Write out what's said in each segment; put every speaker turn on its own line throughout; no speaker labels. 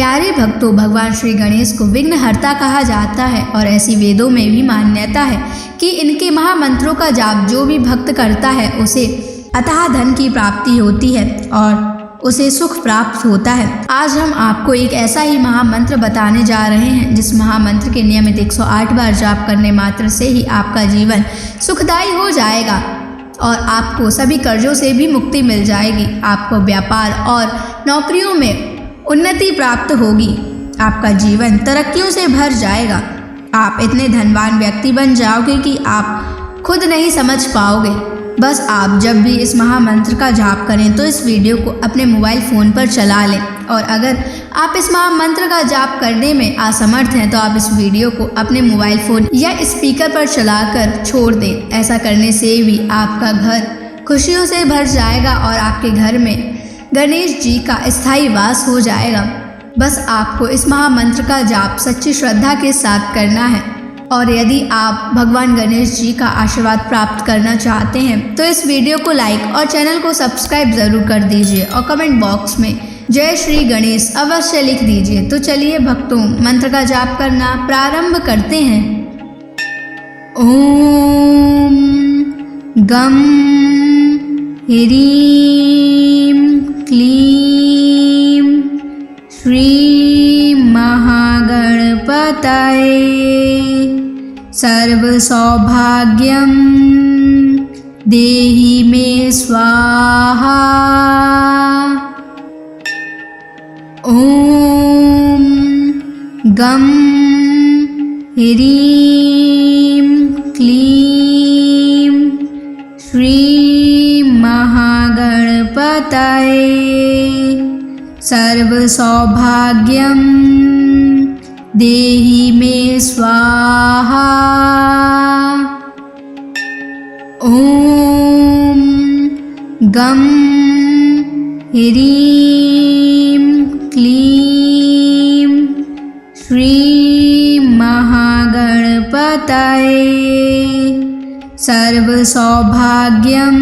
प्यारे भक्तों, भगवान श्री गणेश को विघ्नहर्ता कहा जाता है और ऐसी वेदों में भी मान्यता है कि इनके महामंत्रों का जाप जो भी भक्त करता है उसे अथाह धन की प्राप्ति होती है और उसे सुख प्राप्त होता है। आज हम आपको एक ऐसा ही महामंत्र बताने जा रहे हैं जिस महामंत्र के नियमित 108 बार जाप करने मात्र से ही आपका जीवन सुखदायी हो जाएगा और आपको सभी कर्जों से भी मुक्ति मिल जाएगी। आपको व्यापार और नौकरियों में उन्नति प्राप्त होगी। आपका जीवन तरक्कियों से भर जाएगा। आप इतने धनवान व्यक्ति बन जाओगे कि आप खुद नहीं समझ पाओगे। बस आप जब भी इस महामंत्र का जाप करें तो इस वीडियो को अपने मोबाइल फ़ोन पर चला लें और अगर आप इस महामंत्र का जाप करने में असमर्थ हैं तो आप इस वीडियो को अपने मोबाइल फ़ोन या स्पीकर पर चलाकर छोड़ दें। ऐसा करने से भी आपका घर खुशियों से भर जाएगा और आपके घर में गणेश जी का स्थायी वास हो जाएगा। बस आपको इस महामंत्र का जाप सच्ची श्रद्धा के साथ करना है और यदि आप भगवान गणेश जी का आशीर्वाद प्राप्त करना चाहते हैं तो इस वीडियो को लाइक और चैनल को सब्सक्राइब ज़रूर कर दीजिए और कमेंट बॉक्स में जय श्री गणेश अवश्य लिख दीजिए। तो चलिए भक्तों, मंत्र का जाप करना प्रारंभ करते हैं। ओम गम ह्रीं क्लीं श्री महागणपतये सर्वसौभाग्यं देहि मे स्वाहा। ओम गम ह्रीं क्लीं श्री महागणपतये सर्वसौभाग्यं देहि मे स्वाहा। ओम गम ह्रीं क्लीं श्री महागणपतये सर्वसौभाग्यं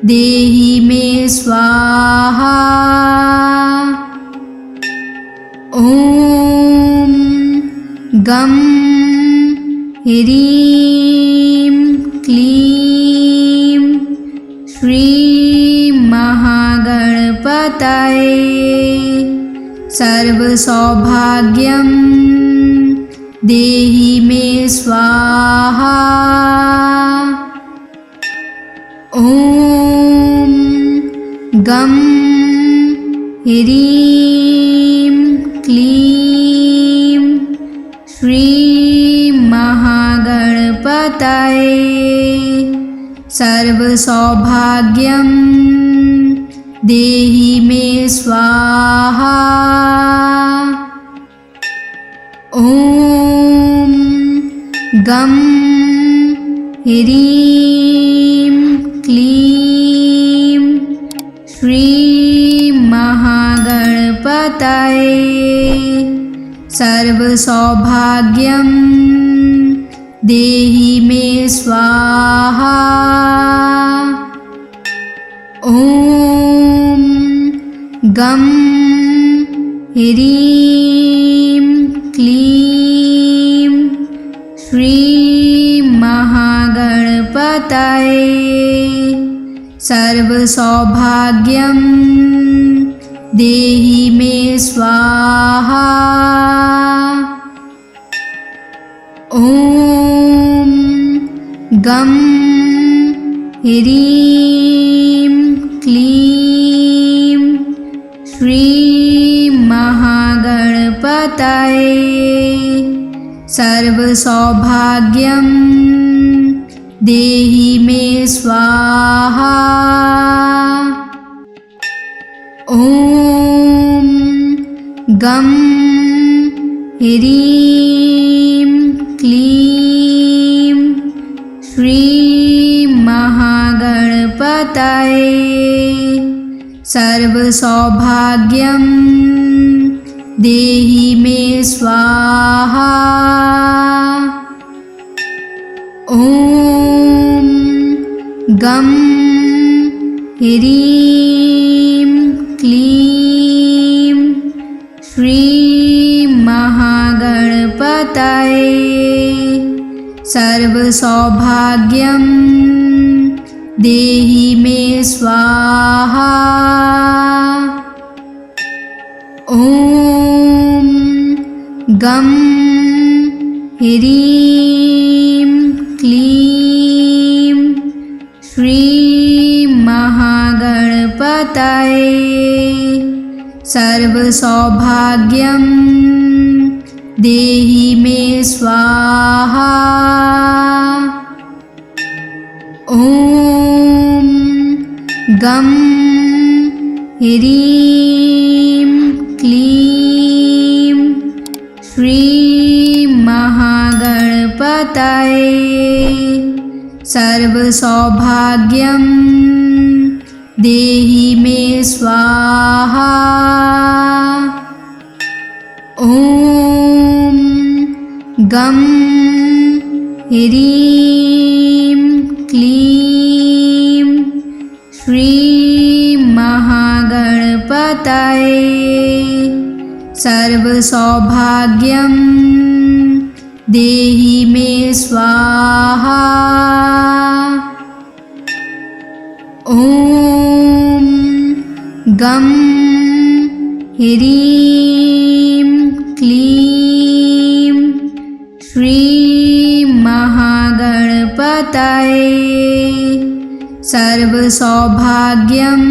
देहि मे स्वाहा। ओम गम ह्रीं क्लीं श्री महागणपतये सर्वसौभाग्यं देहि मे स्वाहा। ओम गम ह्रीं क्लीं श्री महागणपतये सर्वसौभाग्यं देहि मे स्वाहा। ओम गम ह्रीं क्लीं श्री महागणपतये सर्वसौभाग्यं देहि मे स्वाहा। ओम गम ह्रीं क्लीं श्री महागणपतये सर्वसौभाग्यं देहि मे स्वाहा। ओम गम ह्रीं क्लीं श्री महागणपतये सर्वसौभाग्यं देहि मे स्वाहा। ओम गम ह्रीं क्लीं श्री महागणपतये सर्वसौभाग्यं देहि मे स्वाहा। ओम गम ह्रीं क्लीं सर्वसौभाग्यं देहि मे स्वाहा। ॐ गं ह्रीं क्लीं श्रीं महागणपतये सर्वसौभाग्यं देहि मे स्वाहा। ॐ गं ह्रीं क्लीं श्रीं महागणपतये सर्वसौभाग्यं देहि मे स्वाहा। ॐ गं ह्रीं क्लीं श्रीं महागणपतये सर्वसौभाग्यं देहि मे स्वाहा। ॐ गं ह्रीं क्लीं श्रीं महागणपतये सर्वसौभाग्यं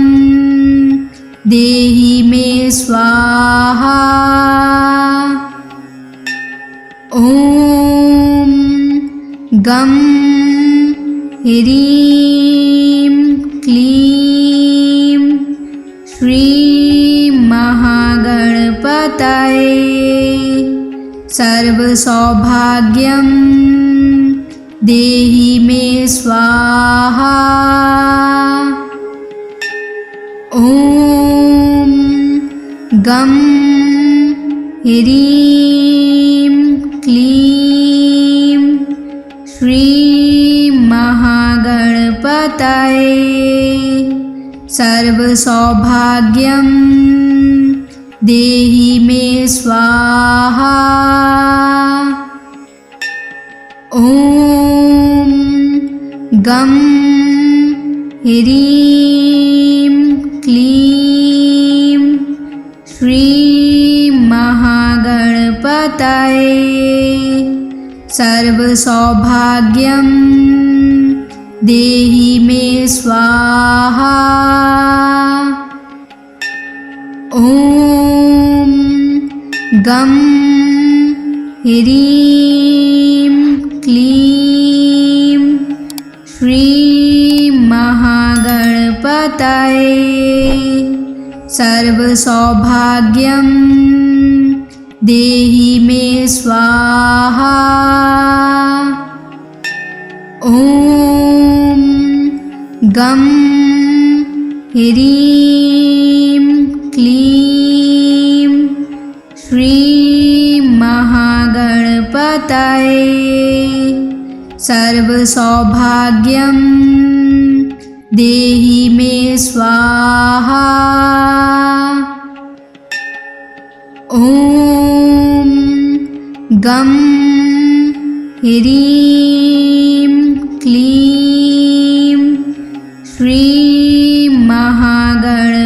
देहि मे स्वाहा। ॐ गं ह्रीं क्लीं श्रीं महागणपतये सर्वसौभाग्यं देहि मे स्वाहा। ॐ गं ह्रीं क्लीं श्रीं महागणपतये सर्वसौभाग्यं देहि मे स्वाहा। ॐ गं ह्रीं क्लीं श्रीं महागणपतये सर्वसौभाग्यं देहि मे स्वाहा। ॐ गं ह्रीं क्लीं श्रीं महागणपतये सर्वसौभाग्यं देहि मे स्वाहा। ॐ गं ह्रीं क्लीं श्रीं महागणपतये सर्वसौभाग्यं देहि मे स्वाहा। ॐ गं ह्रीं क्लीं श्रीं महागणपतये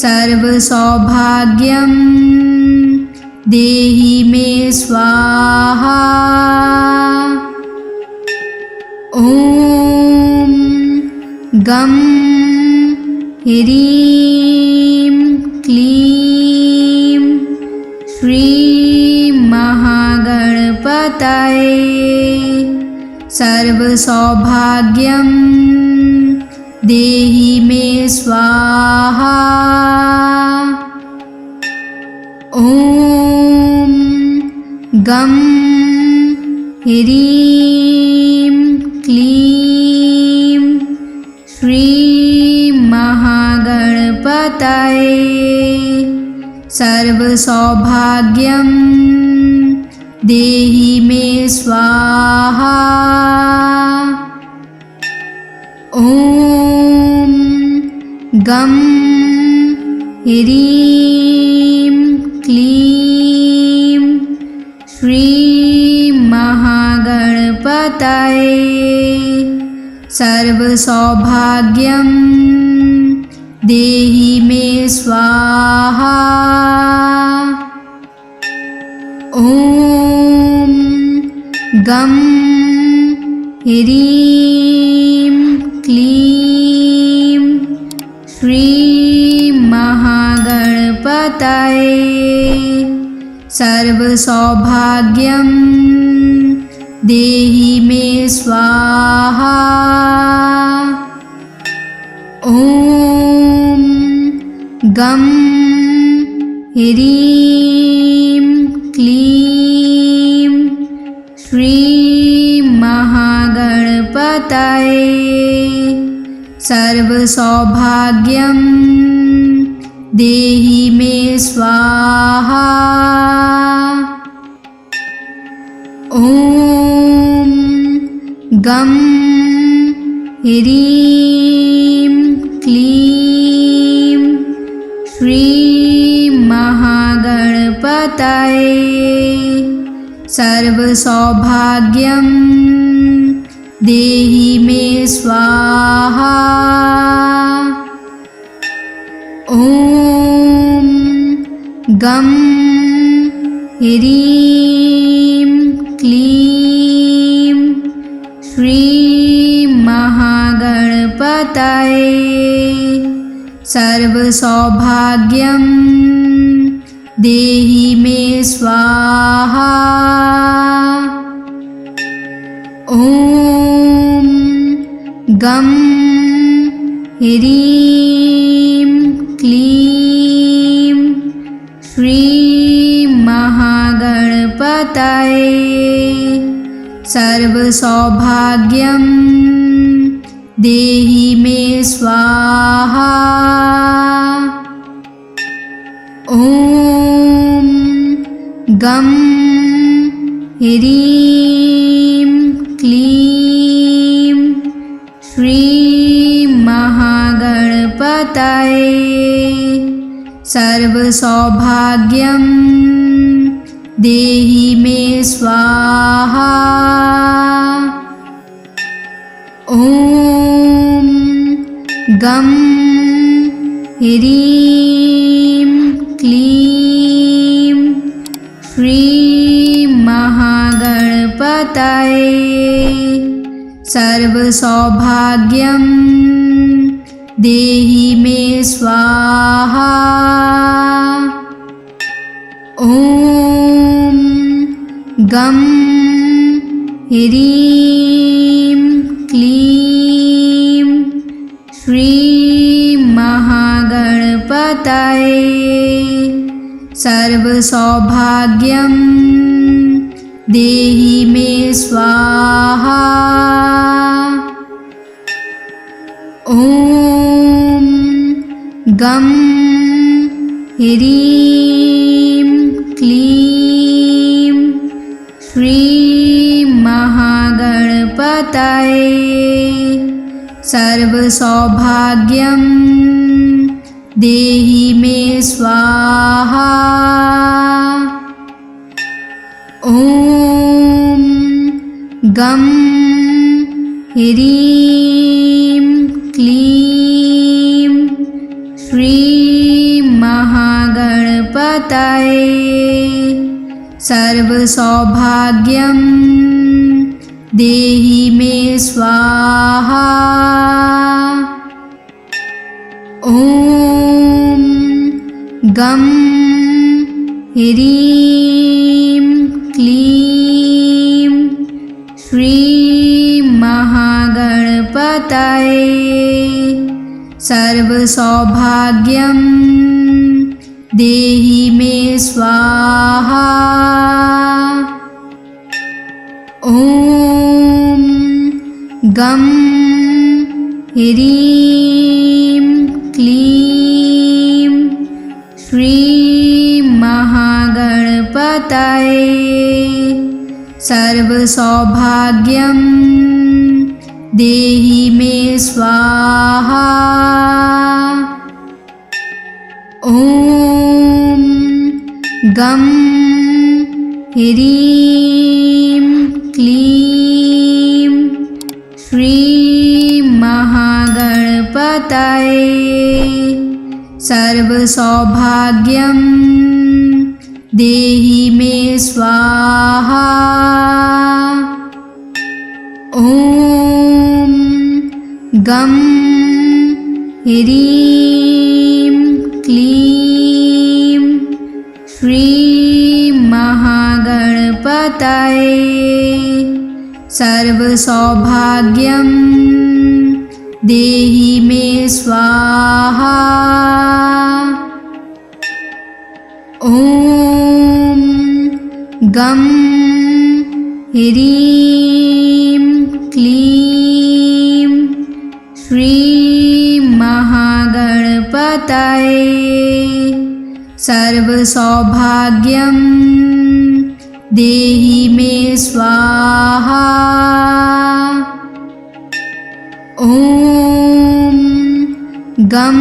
सर्वसौभाग्यं देहि मे स्वाहा। ॐ गं ह्रीं क्लीं श्रीं महागणपतये सर्वसौभाग्यं देहि मे स्वाहा। ॐ गं ह्रीं क्लीं श्रीं महागणपतये सर्वसौभाग्यं देहि मे स्वाहा। ॐ गं ह्रीं क्लीं सर्वसौभाग्यं देहि मे स्वाहा। ॐ गं ह्रीं क्लीं श्रीं महागणपतये सर्वसौभाग्यं देहि मे स्वाहा। ॐ गं ह्रीं क्लीं श्रीं महागणपतये सर्वसौभाग्यं देहि मे स्वाहा। ॐ गं ह्रीं क्लीं श्रीं महागणपतये सर्वसौभाग्यं देहि मे स्वाहा। ॐ गं ह्रीं क्लीं श्रीं महागणपतये सर्वसौभाग्यं देहि मे स्वाहा। ॐ गं ह्रीं क्लीं श्रीं महागणपतये सर्वसौभाग्यं देहि मे स्वाहा। ॐ गं ह्रीं क्लीं श्रीं महागणपतये सर्वसौभाग्यं देहि मे स्वाहा। ॐ गं ह्रीं क्लीं श्रीं महागणपतये सर्वसौभाग्यं देहि मे स्वाहा। ॐ गं ह्रीं क्लीं श्रीं महागणपतये सर्वसौभाग्यं देहि मे स्वाहा। ॐ गं ह्रीं क्लीं श्रीं महागणपतये सर्वसौभाग्यं देहि मे स्वाहा। ॐ गं ह्रीं क्लीं श्रीं महागणपतये सर्वसौभाग्यं देहि मे स्वाहा। ॐ गं ह्रीं क्लीं श्रीं महागणपतये सर्वसौभाग्यं देहि मे स्वाहा। ॐ गं ह्रीं क्लीं श्रीं महागणपतये सर्वसौभाग्यं देहि मे स्वाहा। ॐ गं ह्रीं क्लीं श्री महागणपतये सर्वसौभाग्यं देहि मे स्वाहा। ॐ गं ह्रीं क्लीं श्री महागणपतये सर्वसौभाग्यं देहि मे स्वाहा। ॐ गं ह्रीं क्लीं श्री महागणपतये सर्वसौभाग्यं देहि मे स्वाहा। ॐ गं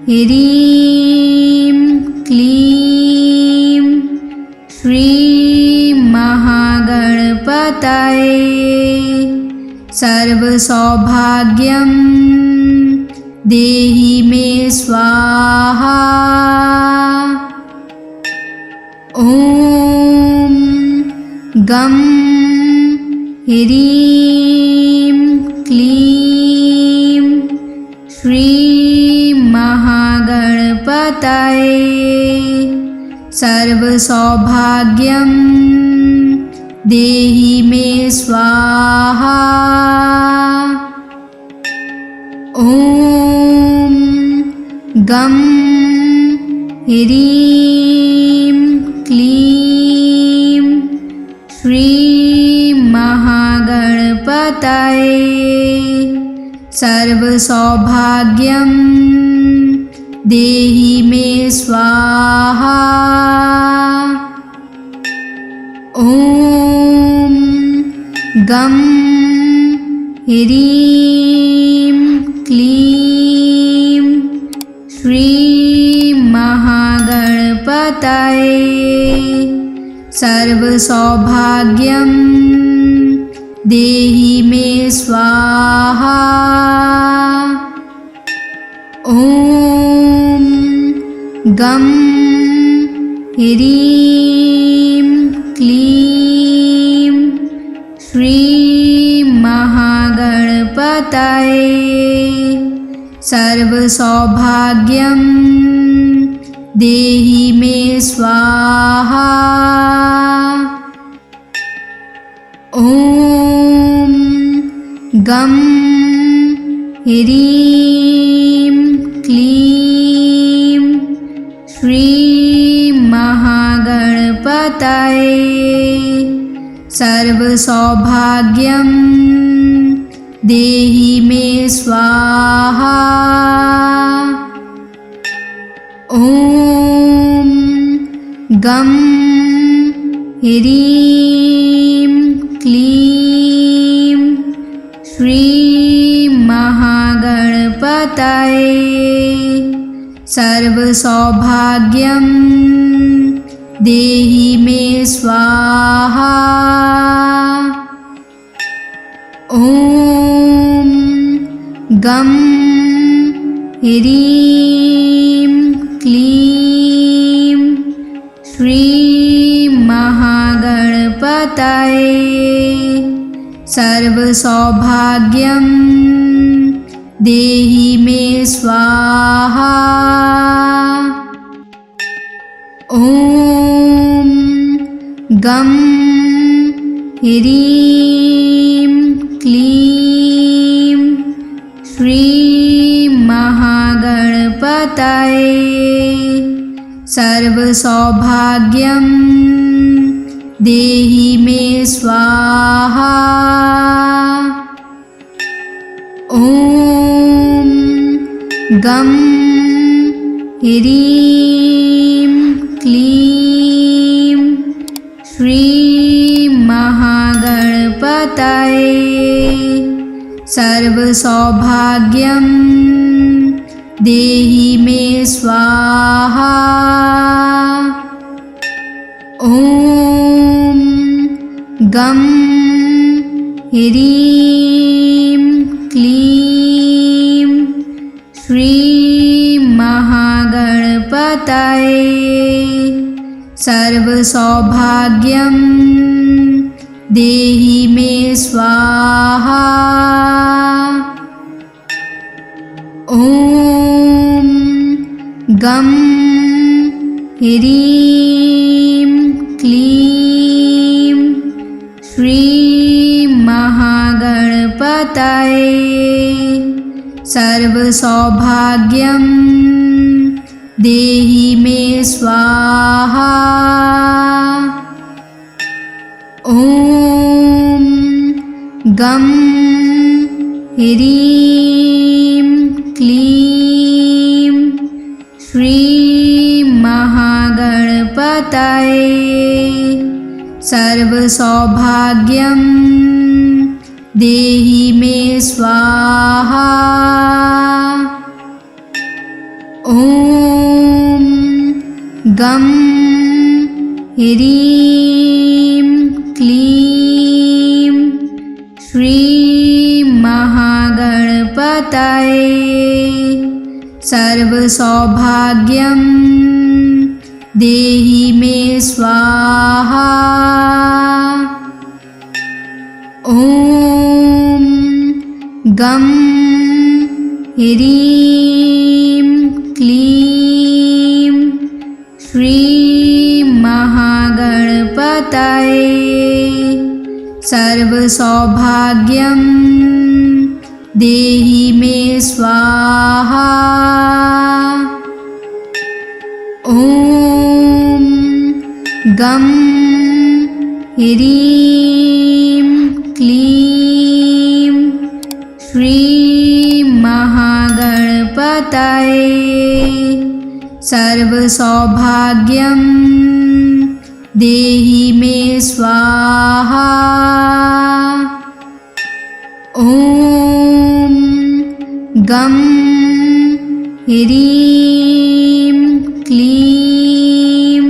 ह्रीं क्लीं श्री महागणपतये सर्वसौभाग्यं देहि मे स्वाहा। ॐ गं ह्रीं क्लीं श्री महागणपतये सर्वसौभाग्यं देहि मे स्वाहा। ॐ गं ह्रीं क्लीं श्री महागणपतये सर्वसौभाग्यं देहि मे स्वाहा। ॐ गं ह्रीं क्लीं श्री महागणपतये सर्वसौभाग्यं देहि मे स्वाहा। ॐ गं ह्रीं क्लीं श्री महागणपतये सर्वसौभाग्यं देहि मे स्वाहा। ॐ गं ह्रीं क्लीं श्री महागणपतये सर्वसौभाग्यं देहि मे स्वाहा। ॐ गं ह्रीं क्लीं श्री महागणपतये सर्वसौभाग्यं देहि मे स्वाहा। ॐ गं ह्रीं क्लीं श्री महागणपतये सर्वसौभाग्यं देहि मे स्वाहा। ॐ गं ह्रीं क्लीं श्री महागणपतये सर्वसौभाग्यं देहि मे स्वाहा। ॐ गं ह्रीं क्लीं श्री महागणपतये सर्वसौभाग्यं देहि मे स्वाहा। ॐ गं ह्रीं क्लीं श्रीं महागणपतये सर्वसौभाग्यं देहि मे स्वाहा। ॐ गं ह्रीं क्लीं श्रीं महागणपतये सर्वसौभाग्यं देहि मे स्वाहा। ॐ गं ह्रीं क्लीं श्रीं महागणपतये सर्वसौभाग्यं देहि मे स्वाहा। ॐ गं ह्रीं क्लीं श्रीं महागणपतये सर्वसौभाग्यं देहि मे स्वाहा। ॐ गं ह्रीं क्लीं श्रीं महागणपतये सर्वसौभाग्यं देहि मे स्वाहा। ॐ गं ह्रीं क्लीं श्रीं महागणपतये सर्वसौभाग्यं देहि मे स्वाहा। ॐ गं ह्रीं क्लीं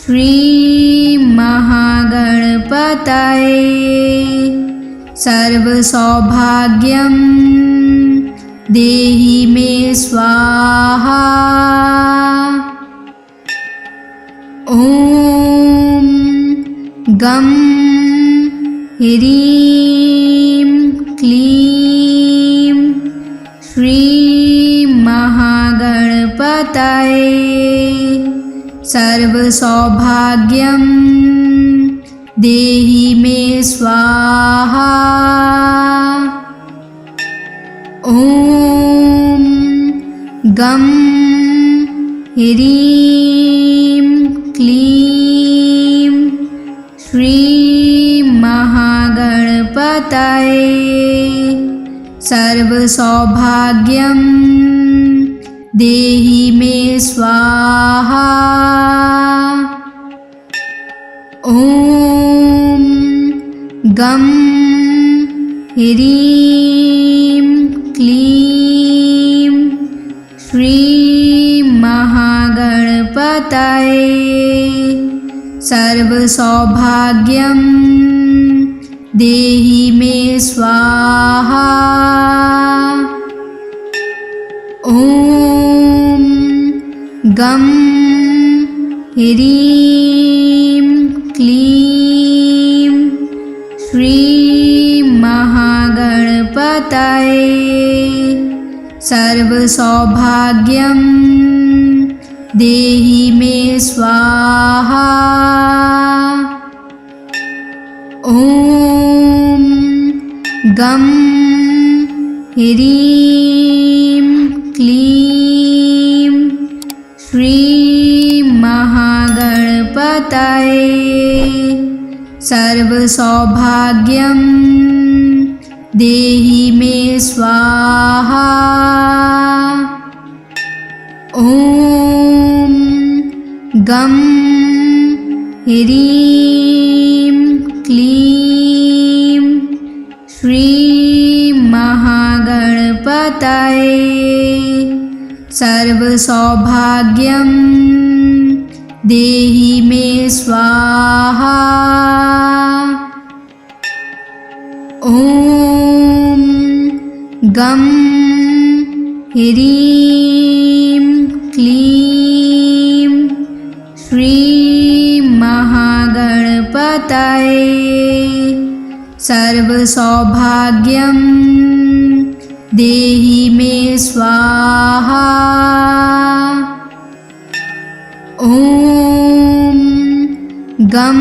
श्रीं महागणपतये सर्वसौभाग्यं देहि मे स्वाहा। ॐ गं ह्रीं क्लीं श्रीं महागणपतये सर्वसौभाग्यं देहि मे स्वाहा। ॐ गं ह्रीं क्लीं श्रीं महागणपतये सर्वसौभाग्यं देहि मे स्वाहा। ॐ गं ह्रीं क्लीं श्रीं महागणपतये सर्वसौभाग्यं देहि मे स्वाहा। ॐ गं ह्रीं क्लीं श्रीं महागणपतये सर्वसौभाग्यं देहि मे स्वाहा। ॐ गं ह्रीं क्लीं श्रीं महागणपतये सर्वसौभाग्यं देहि मे स्वाहा। ॐ गं ह्रीं क्लीं श्रीं महागणपतये सर्वसौभाग्यं देहि मे स्वाहा। ॐ ॐ गं ह्रीं क्लीं श्रीं महागणपतये सर्वसौभाग्यं देहि मे स्वाहा। ॐ गं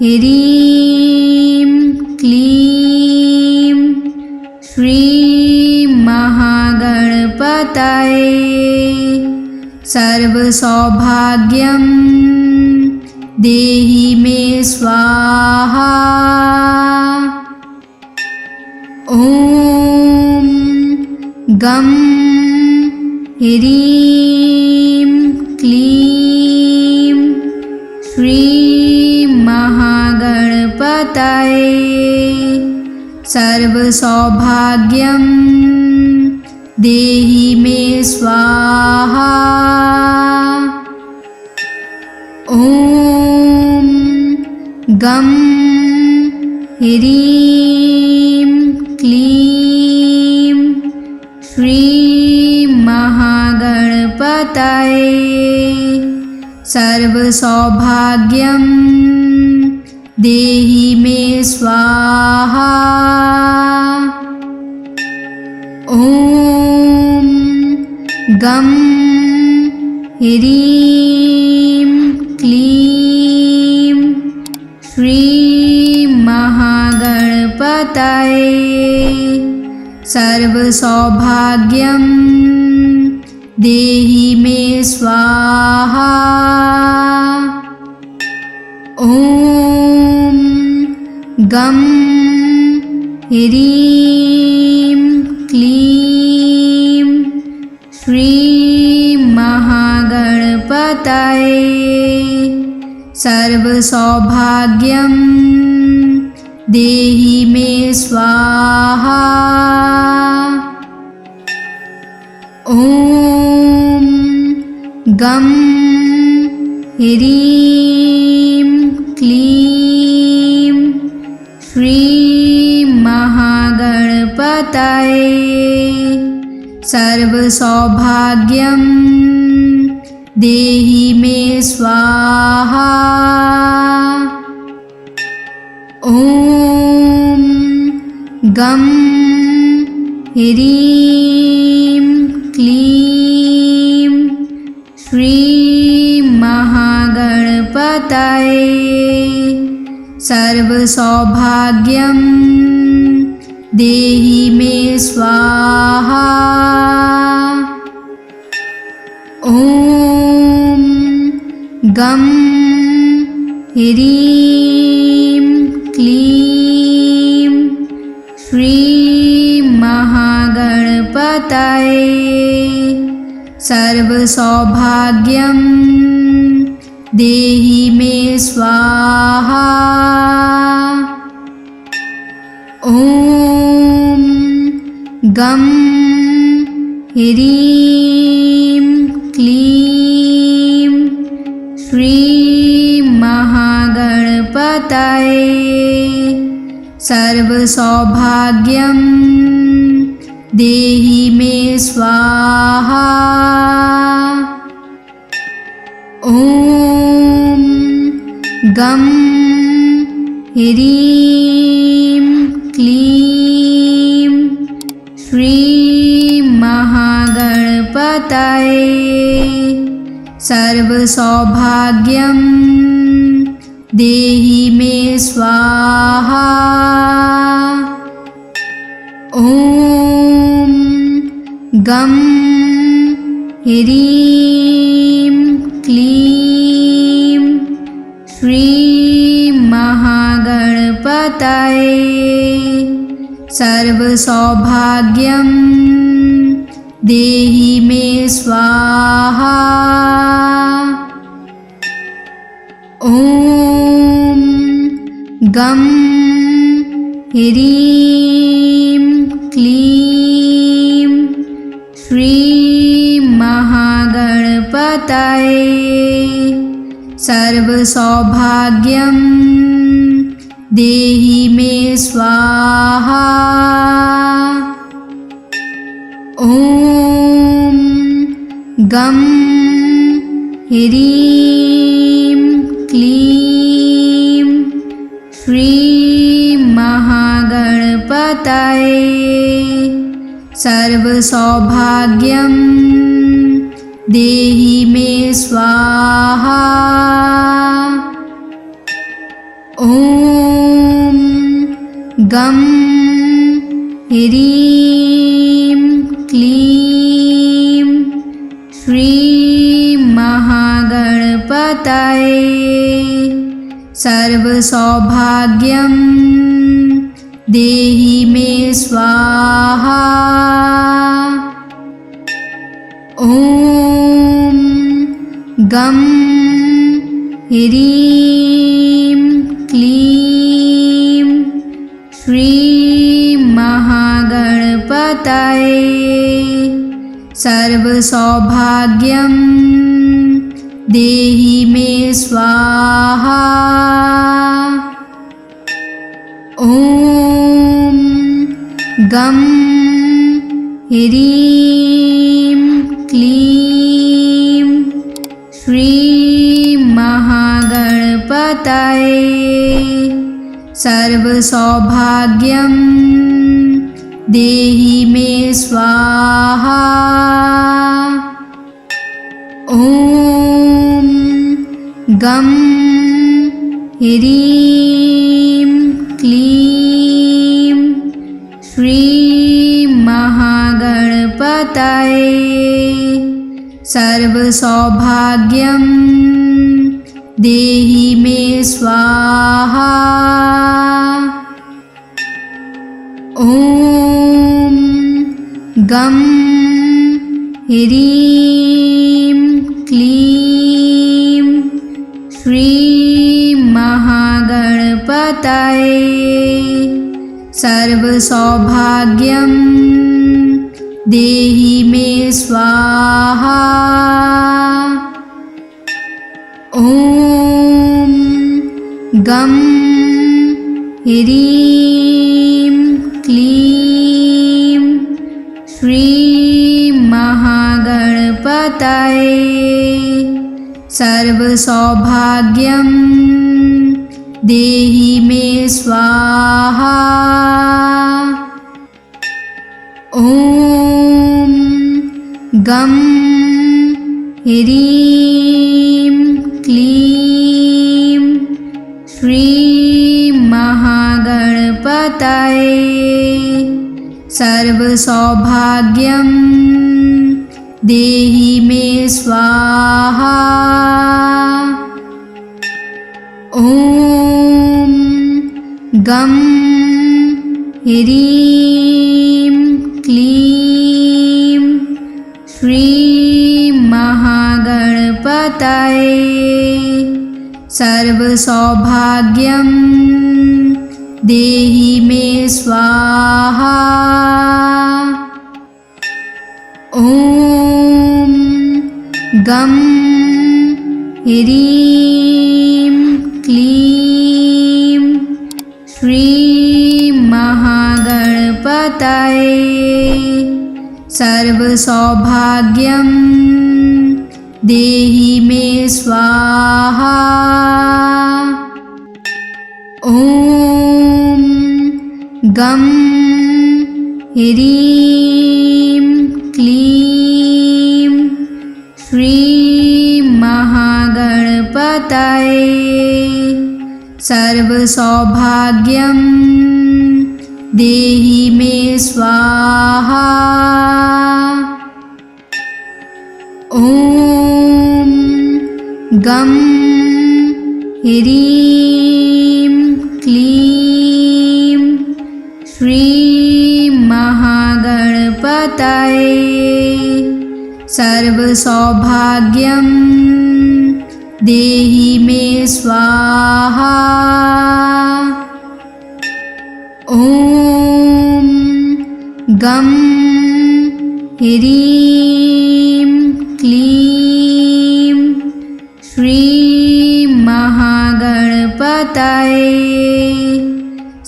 ह्रीं क्लीं श्रीं महागणपतये सर्वसौभाग्यं देहि मे स्वाहा। ॐ गं ह्रीं क्लीं श्रीं महागणपतये सर्वसौभाग्यं देहि मे स्वाहा। ॐ गं ह्रीं क्लीं श्रीं महागणपतये सर्वसौभाग्यं देहि मे स्वाहा। ॐ गं ह्रीं क्लीं श्रीं महागणपतये सर्वसौभाग्यं देहि मे स्वाहा। ॐ गं ह्रीं क्लीं श्रीं महागणपतये सर्वसौभाग्यं देहि मे स्वाहा। ॐ गं ह्रीं क्लीं श्रीं महागणपतये सर्वसौभाग्यं देहि मे स्वाहा। ॐ गं ह्रीं क्लीं श्रीं महागणपतये सर्वसौभाग्यं देहि मे स्वाहा। ॐ गं ह्रीं क्लीं श्रीं महागणपतये सर्वसौभाग्यं देहि मे स्वाहा। ॐ गं ह्रीं क्लीं श्रीं महागणपतये सर्वसौभाग्यं देहि मे स्वाहा। ॐ गं ह्रीं क्लीं श्रीं महागणपतये सर्वसौभाग्यं देहि मे स्वाहा। ॐ गं ह्रीं क्लीं श्रीं महागणपतये सर्वसौभाग्यं देहि मे स्वाहा। ॐ गं ह्रीं क्लीं श्रीं महागणपतये सर्वसौभाग्यं देहि मे स्वाहा। ॐ गं ह्रीं क्लीं श्रीं महागणपतये सर्वसौभाग्यं देहि मे स्वाहा। ॐ गं ह्रीं क्लीं श्रीं महागणपतये सर्वसौभाग्यं देहि मे स्वाहा। ॐ गं ह्रीं क्लीं श्रीं महागणपतये सर्वसौभाग्यं देहि मे स्वाहा। ॐ गं ह्रीं क्लीं श्रीं महागणपतये सर्वसौभाग्यं देहि मे स्वाहा। ॐ गं ह्रीं क्लीं श्रीं महागणपतये सर्वसौभाग्यं देहि मे स्वाहा। ॐ गं ह्रीं क्लीं श्रीं महागणपतये सर्वसौभाग्यं देहि मे स्वाहा। ॐ गं ह्रीं क्लीं श्रीं महागणपतये सर्वसौभाग्यं देहि मे स्वाहा। ॐ गं ह्रीं क्लीं श्रीं महागणपतये सर्वसौभाग्यं देहि मे स्वाहा। ॐ गं ह्रीं क्लीं श्रीं महागणपतये सर्वसौभाग्यं देहि मे स्वाहा। ॐ गं ह्रीं क्लीं श्रीं महागणपतये सर्वसौभाग्यं देहि मे स्वाहा। ॐ गं ह्रीं क्लीं श्रीं महागणपतये सर्वसौभाग्यं देहि मे स्वाहा। ॐ गं ह्रीं क्लीं श्रीं महागणपतये सर्वसौभाग्यं देहि मे स्वाहा। ॐ गं ह्रीं क्लीं श्रीं महागणपतये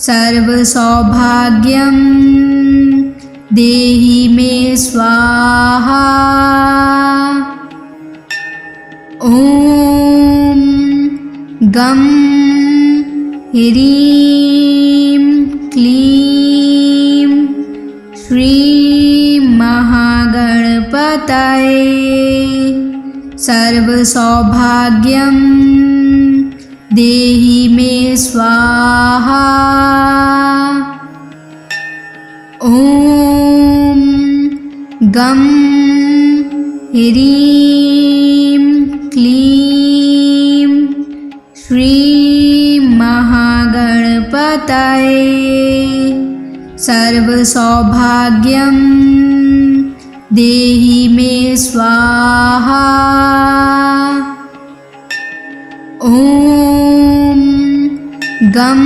सर्वसौभाग्यं देहि मे स्वाहा। ॐ गं ह्रीं क्लीं श्रीं महागणपतये सर्वसौभाग्यं देहि मे स्वाहा। ॐ गं ह्रीं क्लीं श्रीं महागणपतये सर्वसौभाग्यं देहि मे स्वाहा। ॐ गं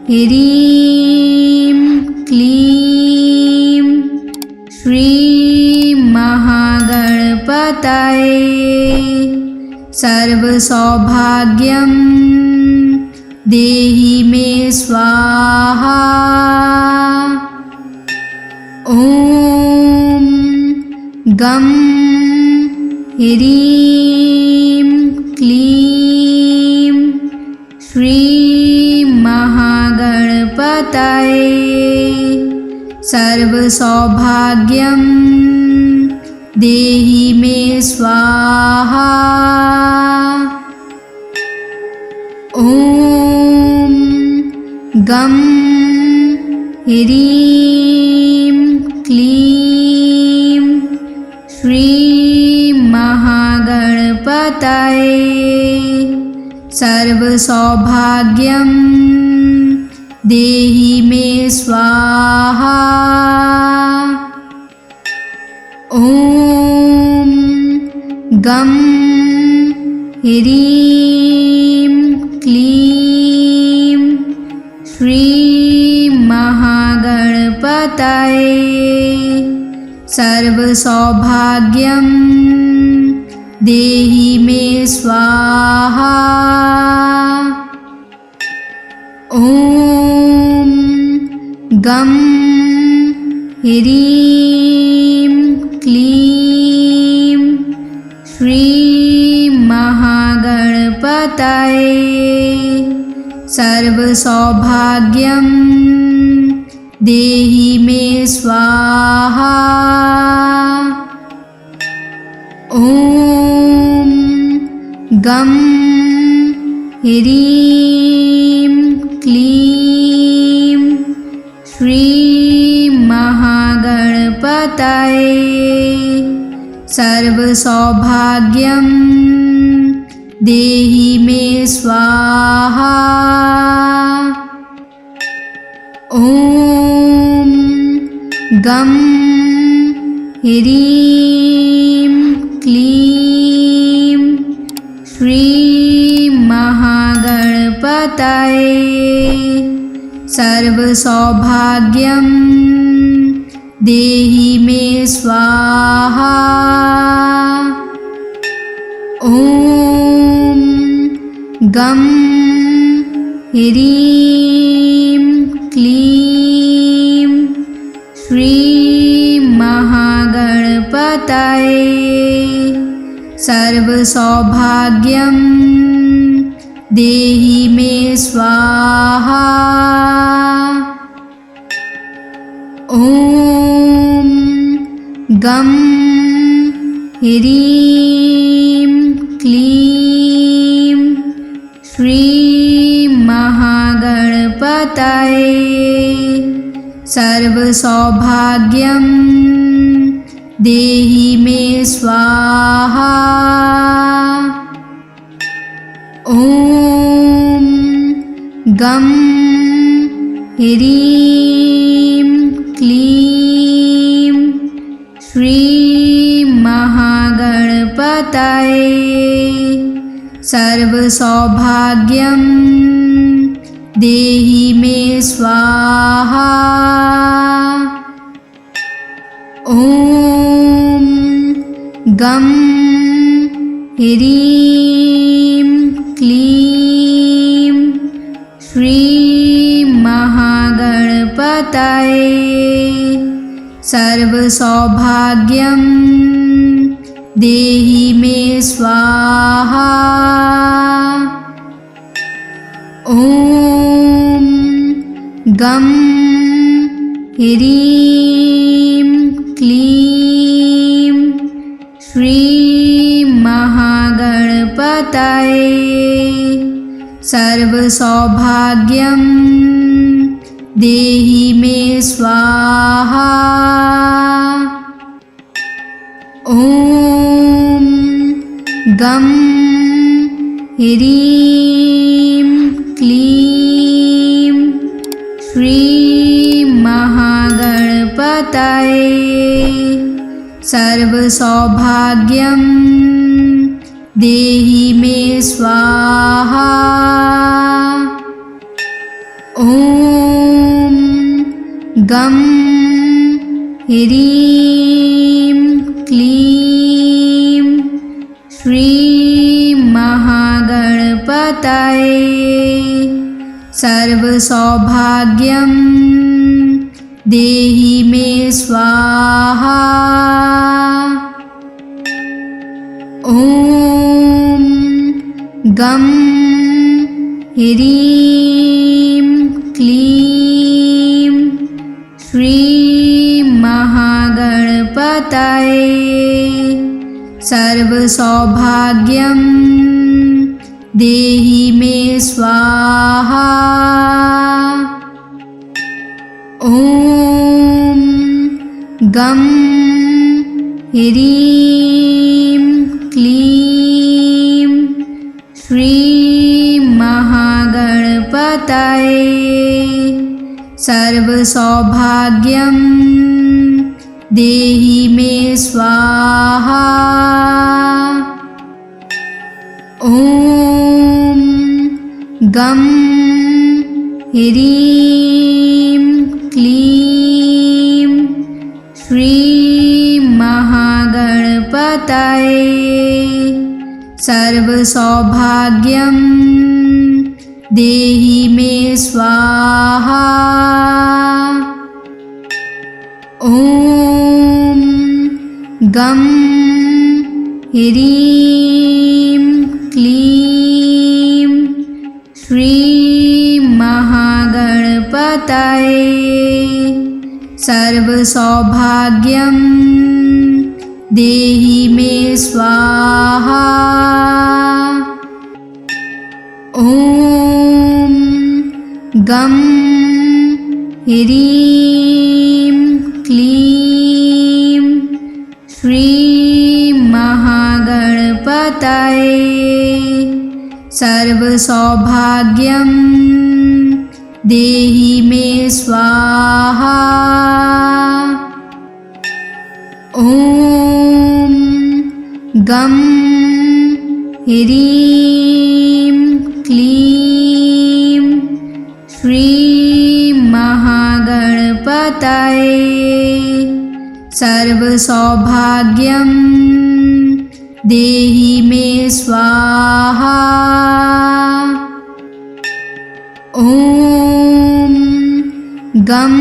ह्रीं क्लीं श्रीं महागणपतये सर्वसौभाग्यं देहि मे स्वाहा। ॐ गं ह्रीं क्लीं श्रीं महागणपतये सर्वसौभाग्यं देहि मे स्वाहा। ॐ गं ह्रीं क्लीं श्रीं महागणपतये सर्वसौभाग्यं देहि मे स्वाहा। ॐ गं ह्रीं क्लीं श्रीं महागणपतये सर्वसौभाग्यं देहि मे स्वाहा। ॐ गं ह्रीं क्लीं श्रीं महागणपतये सर्वसौभाग्यं देहि मे स्वाहा। ॐ गं ह्रीं क्लीं श्रीं महागणपतये सर्वसौभाग्यं देहि मे स्वाहा। ॐ गं ह्रीं क्लीं श्रीं महागणपतये सर्वसौभाग्यं देहि मे स्वाहा। ॐ गं ह्रीं क्लीं श्रीं महागणपतये सर्वसौभाग्यं देहि मे स्वाहा। ॐ गं ह्रीं क्लीं श्रीं महागणपतये सर्वसौभाग्यं देहि मे स्वाहा। ॐ गं ह्रीं क्लीं श्रीं महागणपतये सर्वसौभाग्यं देहि मे स्वाहा। ॐ गं ह्रीं क्लीं श्रीं सर्वसौभाग्यं देहि मे स्वाहा। ॐ गं ह्रीं क्लीं श्रीं महागणपतये सर्वसौभाग्यं देहि मे स्वाहा। ॐ गं ह्रीं क्लीं श्रीं महागणपतये सर्वसौभाग्यं देहि मे स्वाहा। ॐ गं ह्रीं क्लीं श्रीं महागणपतये सर्वसौभाग्यं देहि मे स्वाहा। ॐ गं ह्रीं क्लीं श्रीं महागणपतये सर्वसौभाग्यं देहि मे स्वाहा। ॐ गं ह्रीं क्लीं श्रीं महागणपतये सर्वसौभाग्यं देहि मे स्वाहा। ॐ गं ह्रीं क्लीं श्रीं महागणपतये सर्वसौभाग्यं देहि मे स्वाहा। ॐ गं ह्रीं क्लीं श्रीं महागणपतये सर्वसौभाग्यं देहि मे स्वाहा। ॐ गं ह्रीं क्लीं श्रीं महागणपतये सर्वसौभाग्यं देहि मे स्वाहा। ॐ गं ह्रीं क्लीं श्रीं महागणपतये सर्वसौभाग्यं देहि मे स्वाहा। ॐ गं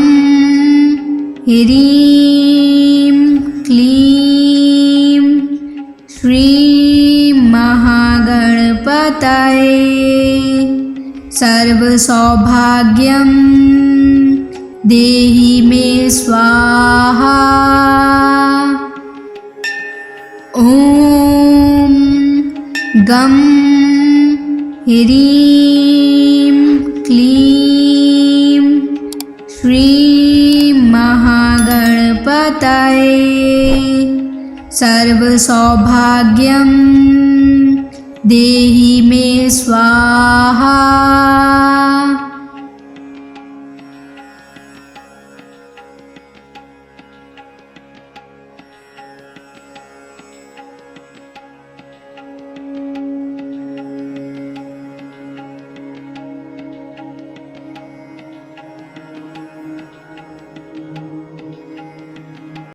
ह्रीं क्लीं श्रीं महागणपतये सर्वसौभाग्यं देहि मे स्वाहा। ॐ गं ह्रीं क्लीं श्रीं महागणपतये सर्वसौभाग्यं देहि मे स्वाहा।